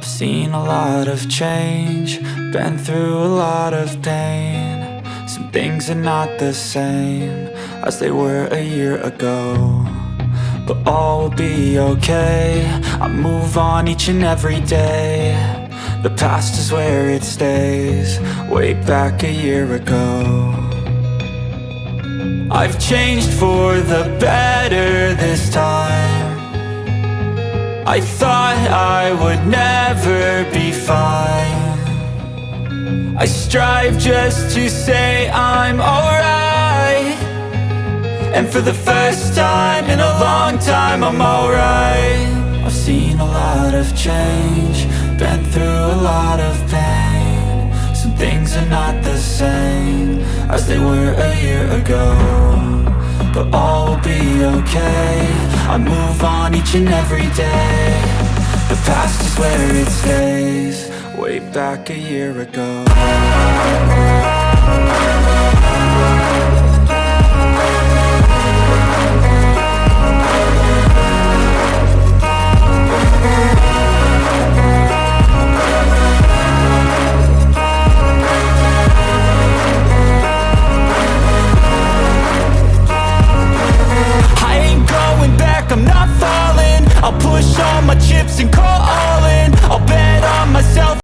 I've seen a lot of change, been through a lot of pain. Some things are not the same as they were a year ago, but all will be okay. I move on each and every day. The past is where it stays, way back a year ago. I've changed for the better this time. I thought I would never be fine. I strive just to say I'm alright, and for the first time in a long time I'm alright. I've seen a lot of change, been through a lot of pain. Some things are not the same as they were a year ago, but all will be okay. I move on each and every day. The past is where it stays, way back a year ago.